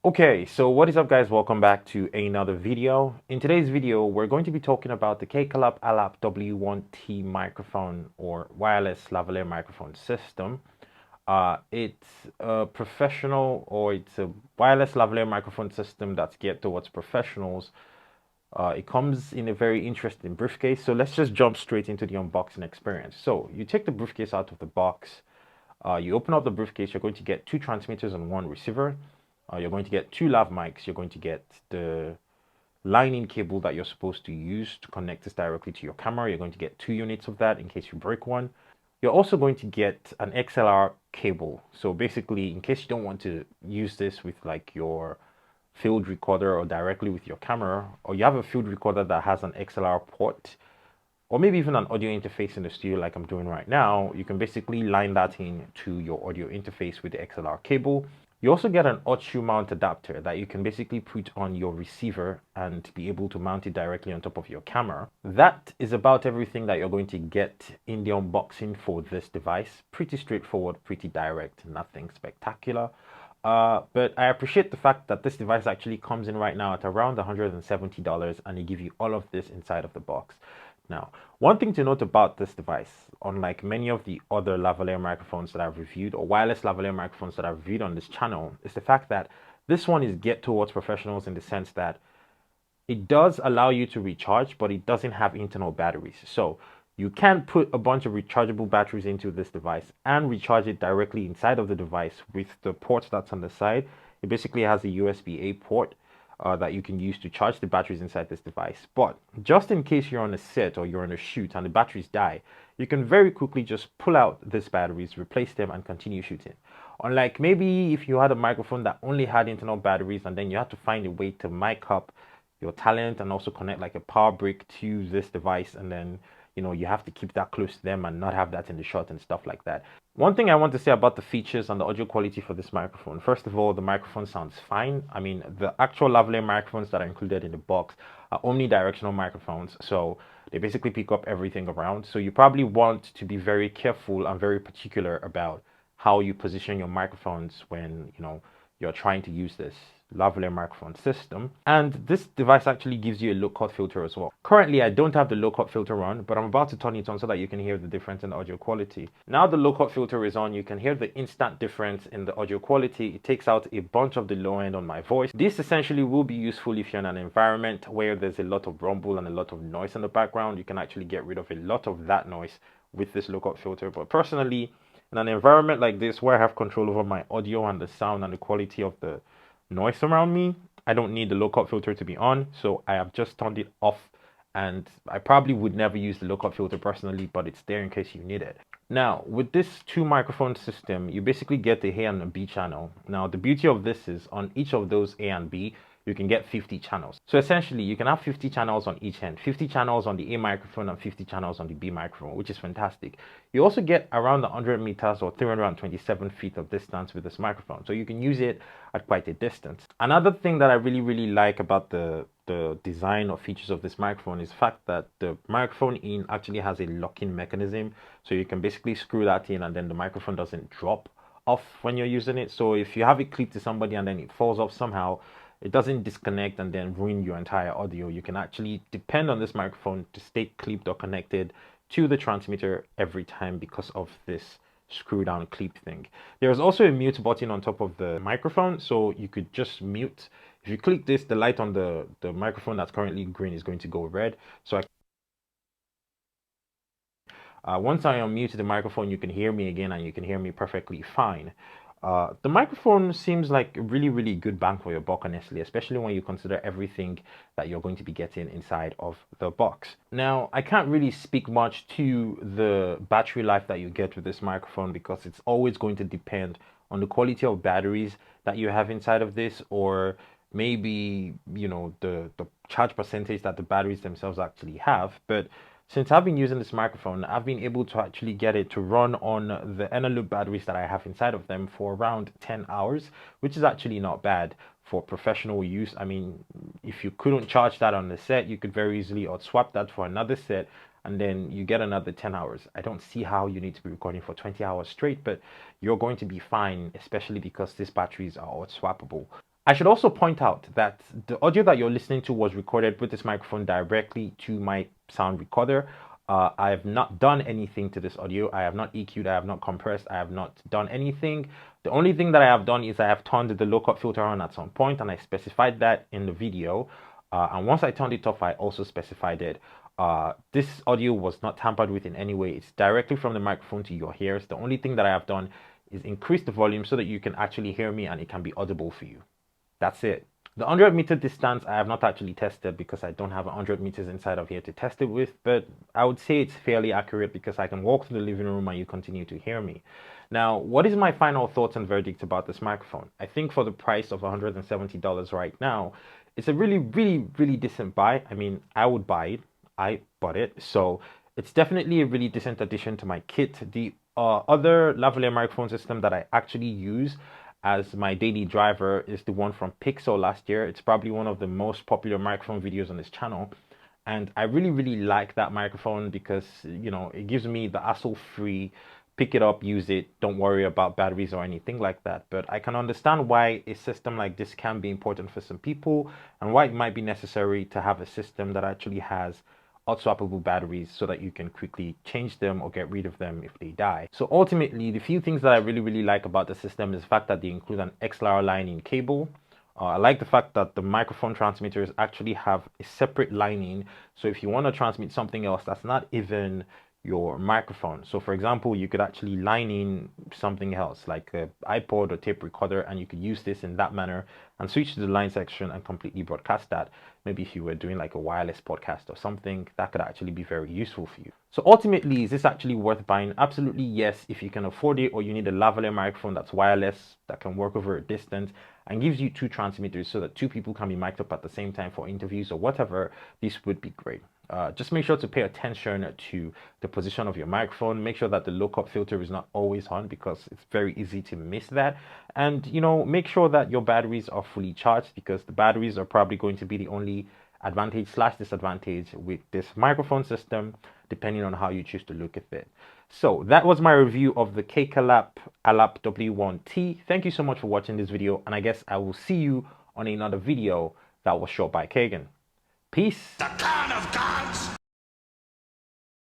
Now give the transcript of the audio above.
Okay, so what is up guys? Welcome back to another video. In today's video, we're going to be talking about the Kacallap Allap W1-2 microphone or wireless lavalier microphone system. It's a professional or it's a wireless lavalier microphone system that's geared towards professionals. It comes in a very interesting briefcase. So let's just jump straight into the unboxing experience. So you take the briefcase out of the box. You open up the briefcase, you're going to get two transmitters and one receiver. You're going to get two lav mics. You're going to get the line-in cable that you're supposed to use to connect this directly to your camera. You're going to get two units of that in case you break one. You're also going to get an XLR cable. So basically, in case you don't want to use this with like your field recorder or directly with your camera, or you have a field recorder that has an XLR port, or maybe even an audio interface in the studio like I'm doing right now, you can basically line that in to your audio interface with the XLR cable. You also get an horseshoe mount adapter that you can basically put on your receiver and be able to mount it directly on top of your camera. That is about everything that you're going to get in the unboxing for this device. Pretty straightforward, pretty direct, nothing spectacular. But I appreciate the fact that this device actually comes in right now at around $170 and they give you all of this inside of the box. Now, one thing to note about this device, unlike many of the other lavalier microphones that I've reviewed or wireless lavalier microphones that I've reviewed on this channel, is the fact that this one is geared towards professionals in the sense that it does allow you to recharge, but it doesn't have internal batteries. So you can put a bunch of rechargeable batteries into this device and recharge it directly inside of the device with the port that's on the side. It basically has a USB-A port that you can use to charge the batteries inside this device. But just in case you're on a set or you're on a shoot and the batteries die, you can very quickly just pull out these batteries, replace them, and continue shooting. Unlike maybe if you had a microphone that only had internal batteries and then you had to find a way to mic up your talent and also connect like a power brick to this device, and then you have to keep that close to them and not have that in the shot and stuff like that. One thing I want to say about the features and the audio quality for this microphone. First of all, the microphone sounds fine. I mean, the actual lavalier microphones that are included in the box are omnidirectional microphones, so they basically pick up everything around. So you probably want to be very careful and very particular about how you position your microphones when you're trying to use this lavalier microphone system. And this device actually gives you a low cut filter as well. Currently I don't have the low cut filter on, but I'm about to turn it on so that you can hear the difference in the audio quality. Now the low cut filter is on, you can hear the instant difference in the audio quality. It takes out a bunch of the low end on my voice. This essentially will be useful if you're in an environment where there's a lot of rumble and a lot of noise in the background. You can actually get rid of a lot of that noise with this low cut filter. But personally, in an environment like this where I have control over my audio and the sound and the quality of the noise around me, I don't need the low cut filter to be on, so I have just turned it off. And I probably would never use the low cut filter personally, but it's there in case you need it. Now with this two microphone system, you basically get the A and the B channel. Now the beauty of this is on each of those A and B, you can get 50 channels. So essentially you can have 50 channels on each end, 50 channels on the A microphone and 50 channels on the B microphone, which is fantastic. You also get around 100 meters or 327 feet of distance with this microphone, so you can use it at quite a distance. Another thing that I really like about the design or features of this microphone is the fact that the microphone in actually has a locking mechanism, so you can basically screw that in and then the microphone doesn't drop off when you're using it. So if you have it clipped to somebody and then it falls off somehow, it doesn't disconnect and then ruin your entire audio. You can actually depend on this microphone to stay clipped or connected to the transmitter every time because of this screw down clip thing. There's also a mute button on top of the microphone, so you could just mute. If you click this, the light on the microphone that's currently green is going to go red. So once I unmute the microphone, you can hear me again and you can hear me perfectly fine. The microphone seems like a really good bang for your buck, honestly, especially when you consider everything that you're going to be getting inside of the box. Now, I can't really speak much to the battery life that you get with this microphone because it's always going to depend on the quality of batteries that you have inside of this, or maybe the charge percentage that the batteries themselves actually have. But since I've been using this microphone, I've been able to actually get it to run on the Eneloop batteries that I have inside of them for around 10 hours, which is actually not bad for professional use. I mean, if you couldn't charge that on the set, you could very easily swap that for another set and then you get another 10 hours. I don't see how you need to be recording for 20 hours straight, but you're going to be fine, especially because these batteries are all swappable. I should also point out that the audio that you're listening to was recorded with this microphone directly to my sound recorder. I have not done anything to this audio. I have not EQ'd, I have not compressed, I have not done anything. The only thing that I have done is I have turned the low cut filter on at some point, and I specified that in the video. And once I turned it off, I also specified it. This audio was not tampered with in any way. It's directly from the microphone to your ears. The only thing that I have done is increase the volume so that you can actually hear me and it can be audible for you. That's it. The 100-meter distance I have not actually tested because I don't have 100 meters inside of here to test it with, but I would say it's fairly accurate because I can walk to the living room and you continue to hear me. Now, what is my final thoughts and verdict about this microphone? I think for the price of $170 right now, it's a really, really, really decent buy. I mean, I would buy it. I bought it. So it's definitely a really decent addition to my kit. The other lavalier microphone system that I actually use as my daily driver is the one from Pixel last year. It's probably one of the most popular microphone videos on this channel. And I really, really like that microphone because, you know, it gives me the hassle-free, pick it up, use it, don't worry about batteries or anything like that. But I can understand why a system like this can be important for some people and why it might be necessary to have a system that actually has hot swappable batteries so that you can quickly change them or get rid of them if they die. So ultimately, the few things that I really, really like about the system is the fact that they include an XLR lining cable. I like the fact that the microphone transmitters actually have a separate lining. So if you want to transmit something else that's not even your microphone. So for example, you could actually line in something else like an iPod or tape recorder, and you could use this in that manner and switch to the line section and completely broadcast that. Maybe if you were doing like a wireless podcast or something, that could actually be very useful for you. So ultimately, is this actually worth buying? Absolutely yes, if you can afford it, or you need a lavalier microphone that's wireless, that can work over a distance and gives you two transmitters so that two people can be mic'd up at the same time for interviews or whatever, this would be great. Just make sure to pay attention to the position of your microphone. Make sure that the low cut filter is not always on because it's very easy to miss that. And, you know, make sure that your batteries are fully charged because the batteries are probably going to be the only advantage / disadvantage with this microphone system, depending on how you choose to look at it. So that was my review of the Kacallap Allap W1-2. Thank you so much for watching this video, and I guess I will see you on another video that was shot by Kagan. Peace. The Khan of God.